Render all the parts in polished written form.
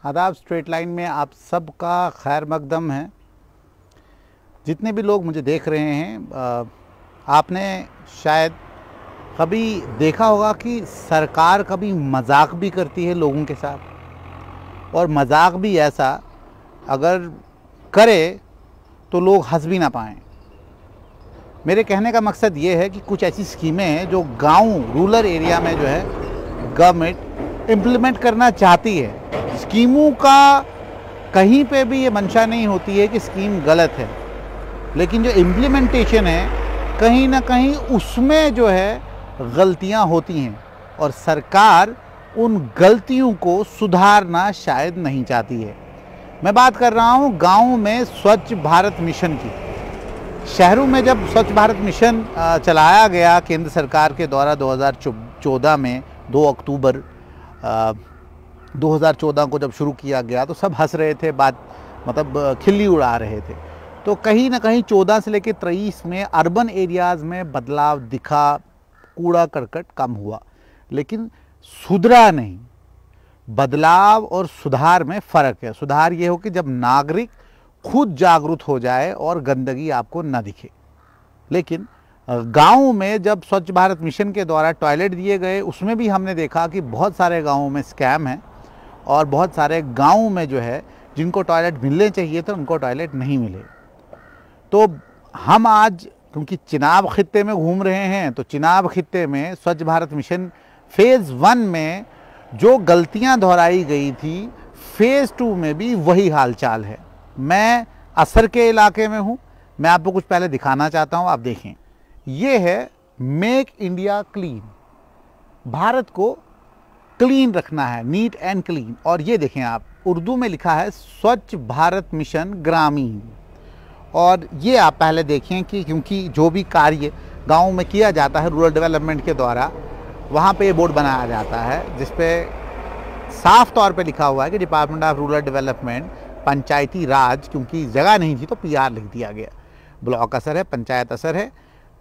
आदाब। Straight line में आप सबका खैर मकदम है। जितने भी लोग मुझे देख रहे हैं, आपने शायद कभी देखा होगा कि सरकार कभी मजाक भी करती है लोगों के साथ, और मजाक भी ऐसा अगर करे तो लोग हंस भी ना पाएँ। मेरे कहने का मकसद ये है कि कुछ ऐसी स्कीमें हैं जो गांव रूरल एरिया में जो है गवर्नमेंट इम्प्लीमेंट करना चाहती है। स्कीमों का कहीं पे भी ये मंशा नहीं होती है कि स्कीम गलत है, लेकिन जो इम्प्लीमेंटेशन है कहीं ना कहीं उसमें जो है गलतियां होती हैं, और सरकार उन गलतियों को सुधारना शायद नहीं चाहती है। मैं बात कर रहा हूँ गाँव में स्वच्छ भारत मिशन की। शहरों में जब स्वच्छ भारत मिशन चलाया गया केंद्र सरकार के द्वारा 2014 में 2 अक्टूबर 2014 को जब शुरू किया गया तो सब हंस रहे थे, बात मतलब खिल्ली उड़ा रहे थे। तो कहीं ना कहीं 14 से लेकर 23 में अर्बन एरियाज़ में बदलाव दिखा, कूड़ा करकट कम हुआ, लेकिन सुधरा नहीं। बदलाव और सुधार में फ़र्क है। सुधार ये हो कि जब नागरिक खुद जागरूक हो जाए और गंदगी आपको न दिखे। लेकिन गाँव में जब स्वच्छ भारत मिशन के द्वारा टॉयलेट दिए गए, उसमें भी हमने देखा कि बहुत सारे गाँवों में स्कैम है, और बहुत सारे गाँव में जो है जिनको टॉयलेट मिलने चाहिए थे उनको टॉयलेट नहीं मिले। तो हम आज क्योंकि चिनाब खित्ते में घूम रहे हैं, तो चिनाब खित्ते में स्वच्छ भारत मिशन फेज़ 1 में जो गलतियां दोहराई गई थी, फेज़ 2 में भी वही हाल चाल है। मैं असर के इलाके में हूँ, मैं आपको कुछ पहले दिखाना चाहता हूँ। आप देखें, ये है मेक इंडिया क्लीन। भारत को क्लीन रखना है, नीट एंड क्लीन। और ये देखें आप, उर्दू में लिखा है स्वच्छ भारत मिशन ग्रामीण। और ये आप पहले देखें कि क्योंकि जो भी कार्य गाँव में किया जाता है रूरल डेवलपमेंट के द्वारा, वहाँ पे ये बोर्ड बनाया जाता है जिस पे साफ तौर पे लिखा हुआ है कि डिपार्टमेंट ऑफ रूरल डेवलपमेंट पंचायती राज, क्योंकि जगह नहीं थी तो PR लिख दिया गया। ब्लॉक असर है, पंचायत असर है।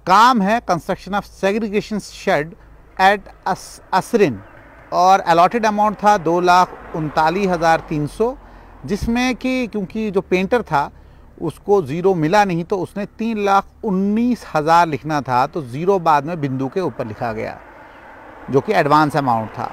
काम है construction of segregation shed at असरिन, और अलॉटेड अमाउंट था 2,39,300, जिसमें कि क्योंकि जो पेंटर था उसको ज़ीरो मिला नहीं तो उसने 3,19,000 लिखना था, तो ज़ीरो बाद में बिंदु के ऊपर लिखा गया जो कि एडवांस अमाउंट था।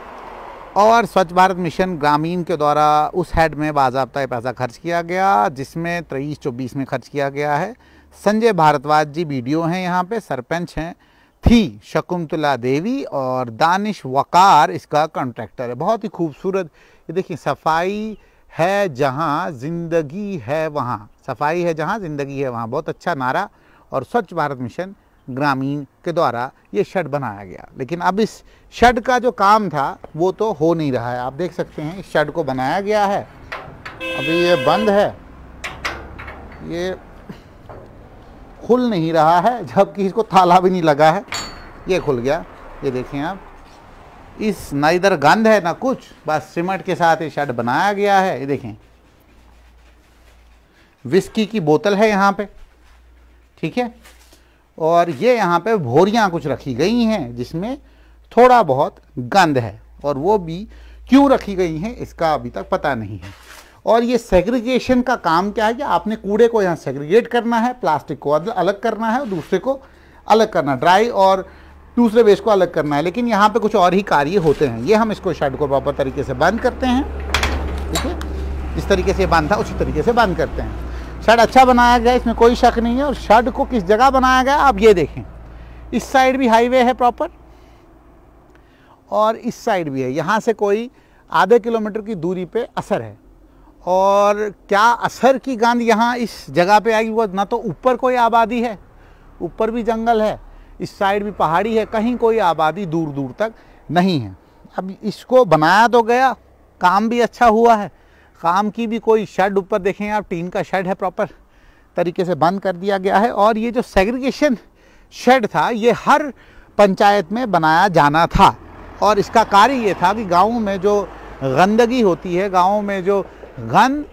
और स्वच्छ भारत मिशन ग्रामीण के द्वारा उस हेड में बाज़ाब्ता पैसा खर्च किया गया, जिसमें 23-24 में खर्च किया गया है। संजय भारद्वाज जी BDO हैं, यहाँ पे सरपंच हैं, थी शकुंतला देवी, और दानिश वकार इसका कॉन्ट्रैक्टर है। बहुत ही खूबसूरत। ये देखिए, सफाई है जहाँ ज़िंदगी है वहाँ, सफाई है जहाँ ज़िंदगी है वहाँ। बहुत अच्छा नारा। और स्वच्छ भारत मिशन ग्रामीण के द्वारा ये शेड बनाया गया, लेकिन अब इस शेड का जो काम था वो तो हो नहीं रहा है। आप देख सकते हैं इस शेड को बनाया गया है, अभी ये बंद है, ये खुल नहीं रहा है, जबकि इसको ताला भी नहीं लगा है। ये खुल गया, ये देखें आप। इस ना इधर गंध है ना कुछ, बस सीमेंट के साथ ये शेड बनाया गया है। ये देखें, विस्की की बोतल है यहाँ पे, ठीक है। और ये यहाँ पे भोरियाँ कुछ रखी गई हैं जिसमें थोड़ा बहुत गंध है, और वो भी क्यों रखी गई हैं इसका अभी तक पता नहीं है। और ये सेग्रीगेशन का काम क्या है कि आपने कूड़े को यहाँ सेग्रीगेट करना है, प्लास्टिक को अलग करना है और दूसरे को अलग करना, ड्राई और दूसरे वेस्ट को अलग करना है। लेकिन यहाँ पे कुछ और ही कार्य होते हैं। ये हम इसको शेड को प्रॉपर तरीके से बंद करते हैं, ठीक है। जिस तरीके से बंद था उसी तरीके से बंद करते हैं। शेड अच्छा बनाया गया, इसमें कोई शक नहीं है। और शेड को किस जगह बनाया गया आप ये देखें, इस साइड भी हाईवे है प्रॉपर, और इस साइड भी है। यहाँ से कोई आधे किलोमीटर की दूरी पे असर है। और क्या असर की गंध यहाँ इस जगह पे आएगी? वो ना तो ऊपर कोई आबादी है, ऊपर भी जंगल है, इस साइड भी पहाड़ी है, कहीं कोई आबादी दूर दूर तक नहीं है। अब इसको बनाया तो गया, काम भी अच्छा हुआ है, काम की भी कोई शेड ऊपर देखें आप, टीन का शेड है, प्रॉपर तरीके से बंद कर दिया गया है। और ये जो सेग्रीगेशन शेड था ये हर पंचायत में बनाया जाना था, और इसका कार्य ये था कि गाँव में जो गंदगी होती है, गाँव में जो गंद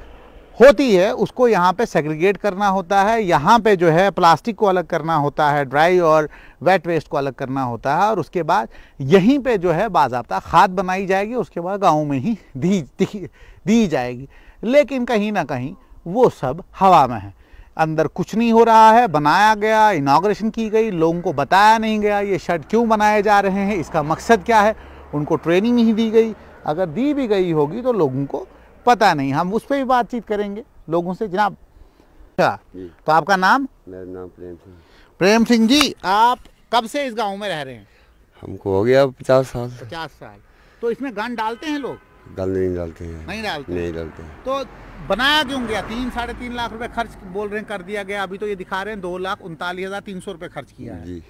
होती है उसको यहाँ पे सेग्रीगेट करना होता है। यहाँ पे जो है प्लास्टिक को अलग करना होता है, ड्राई और वेट वेस्ट को अलग करना होता है, और उसके बाद यहीं पे जो है बाज़ाब्ता खाद बनाई जाएगी, उसके बाद गाँव में ही दी जाएगी। लेकिन कहीं ना कहीं वो सब हवा में है, अंदर कुछ नहीं हो रहा है। बनाया गया, इनाग्रेशन की गई, लोगों को बताया नहीं गया ये शेड क्यों बनाए जा रहे हैं, इसका मकसद क्या है, उनको ट्रेनिंग नहीं दी गई। अगर दी भी गई होगी तो लोगों को पता नहीं। हम उस पर भी बातचीत करेंगे लोगों से। जनाब, अच्छा, तो आपका नाम? मेरा नाम प्रेम सिंह। प्रेम सिंह जी, आप कब से इस गांव में रह रहे हैं? हमको हो गया 50 साल। 50 साल। तो इसमें गन डालते हैं लोग? गन नहीं डालते हैं। नहीं डालते? नहीं डालते। तो बनाया क्यों गया? 3-3.5 लाख रुपए खर्च बोल रहे हैं कर दिया गया, अभी तो ये दिखा रहे हैं 2,39,300 रुपए खर्च किया है जी।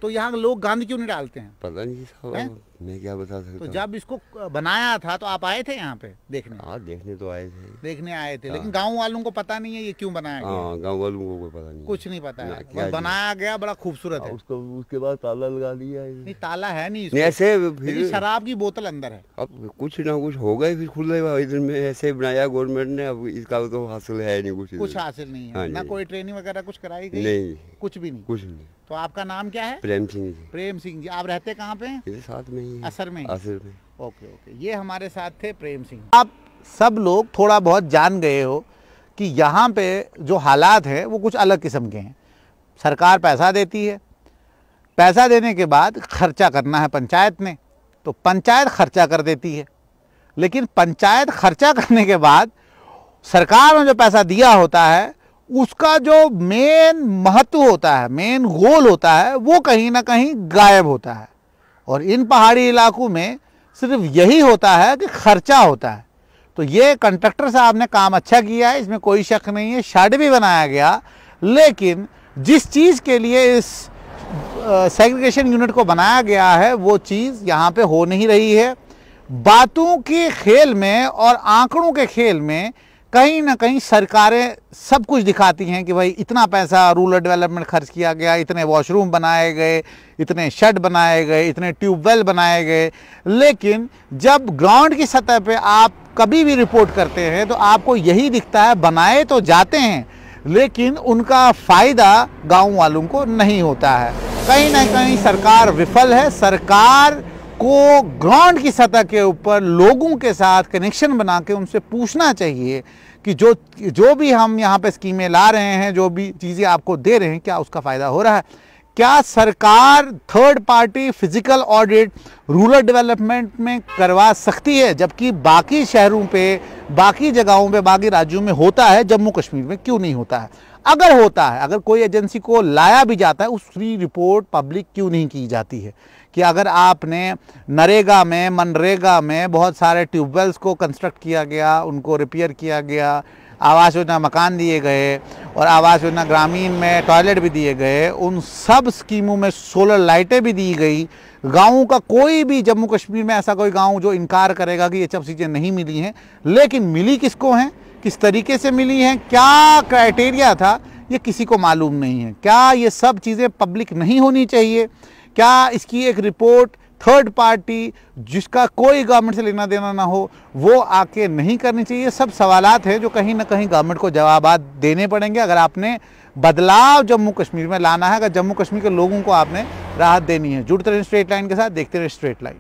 तो यहाँ लोग गंद क्यों नहीं डालते हैं? पता नहीं साहब, मैं क्या बता सकता तो हूँ। जब इसको बनाया था तो आप आए थे यहाँ पे देखने? हाँ, देखने तो आए थे। देखने आए थे, लेकिन गांव वालों को पता नहीं है ये क्यों बनाया गया? हाँ, गाँव वालों को कोई पता नहीं, कुछ नहीं पता है, क्या बस बनाया गया, बड़ा खूबसूरत है। उसको उसके बाद ताला लगा दिया। नहीं, ताला है नहीं नहीं, ऐसे लेकिन फिर शराब की बोतल अंदर है। अब कुछ ना कुछ हो गए, फिर खुले इधर में ऐसे बनाया गवर्नमेंट ने। अब इसका तो हासिल है नहीं, कुछ हासिल नहीं है। हाँ ना जी। कोई ट्रेनिंग वगैरह कुछ कराई गई? नहीं, कुछ भी नहीं। कुछ नहीं। तो आपका नाम क्या है? प्रेम सिंह जी। प्रेम सिंह जी। आप रहते कहाँ पे हैं? इधर साथ में ही। असर में ही? असर में। ओके ओके, ये हमारे साथ थे प्रेम सिंह। आप सब लोग थोड़ा बहुत जान गए हो कि यहाँ पे जो हालात है वो कुछ अलग किस्म के हैं। सरकार पैसा देती है, पैसा देने के बाद खर्चा करना है पंचायत ने, तो पंचायत खर्चा कर देती है। लेकिन पंचायत खर्चा करने के बाद सरकार ने जो पैसा दिया होता है उसका जो मेन महत्व होता है, मेन गोल होता है, वो कहीं ना कहीं गायब होता है। और इन पहाड़ी इलाकों में सिर्फ यही होता है कि खर्चा होता है। तो ये कंट्रक्टर साहब ने काम अच्छा किया है, इसमें कोई शक नहीं है, शेड भी बनाया गया, लेकिन जिस चीज़ के लिए इस सेग्रीगेशन यूनिट को बनाया गया है वो चीज़ यहाँ पे हो नहीं रही है। बातों के खेल में और आंकड़ों के खेल में कहीं ना कहीं सरकारें सब कुछ दिखाती हैं कि भाई इतना पैसा रूरल डेवलपमेंट खर्च किया गया, इतने वॉशरूम बनाए गए, इतने शेड बनाए गए, इतने ट्यूबवेल बनाए गए। लेकिन जब ग्राउंड की सतह पे आप कभी भी रिपोर्ट करते हैं तो आपको यही दिखता है, बनाए तो जाते हैं लेकिन उनका फ़ायदा गाँव वालों को नहीं होता है। कहीं ना कहीं सरकार विफल है। सरकार को ग्राउंड की सतह के ऊपर लोगों के साथ कनेक्शन बना के उनसे पूछना चाहिए कि जो भी हम यहाँ पे स्कीमें ला रहे हैं, जो भी चीज़ें आपको दे रहे हैं, क्या उसका फ़ायदा हो रहा है? क्या सरकार third party physical audit rural development में करवा सकती है, जबकि बाकी शहरों पे, बाकी जगहों पे, बाकी राज्यों में होता है, जम्मू कश्मीर में क्यों नहीं होता है? अगर होता है, अगर कोई एजेंसी को लाया भी जाता है, उसकी रिपोर्ट पब्लिक क्यों नहीं की जाती है? कि अगर आपने नरेगा में, मनरेगा में बहुत सारे ट्यूबवेल्स को कंस्ट्रक्ट किया गया, उनको रिपेयर किया गया, आवास योजना मकान दिए गए और आवास योजना ग्रामीण में टॉयलेट भी दिए गए, उन सब स्कीमों में सोलर लाइटें भी दी गई। गाँवों का कोई भी, जम्मू कश्मीर में ऐसा कोई गाँव जो इनकार करेगा कि ये सब चीज़ें नहीं मिली हैं, लेकिन मिली किसको हैं, किस तरीके से मिली हैं, क्या क्राइटेरिया था, ये किसी को मालूम नहीं है। क्या ये सब चीज़ें पब्लिक नहीं होनी चाहिए? क्या इसकी एक रिपोर्ट थर्ड पार्टी जिसका कोई गवर्नमेंट से लेना देना ना हो वो आके नहीं करनी चाहिए? सब सवालात हैं जो कहीं ना कहीं गवर्नमेंट को जवाब देने पड़ेंगे अगर आपने बदलाव जम्मू कश्मीर में लाना है, अगर जम्मू कश्मीर के लोगों को आपने राहत देनी है। जुड़ते रहें स्ट्रेट लाइन के साथ, देखते रहें स्ट्रेट लाइन।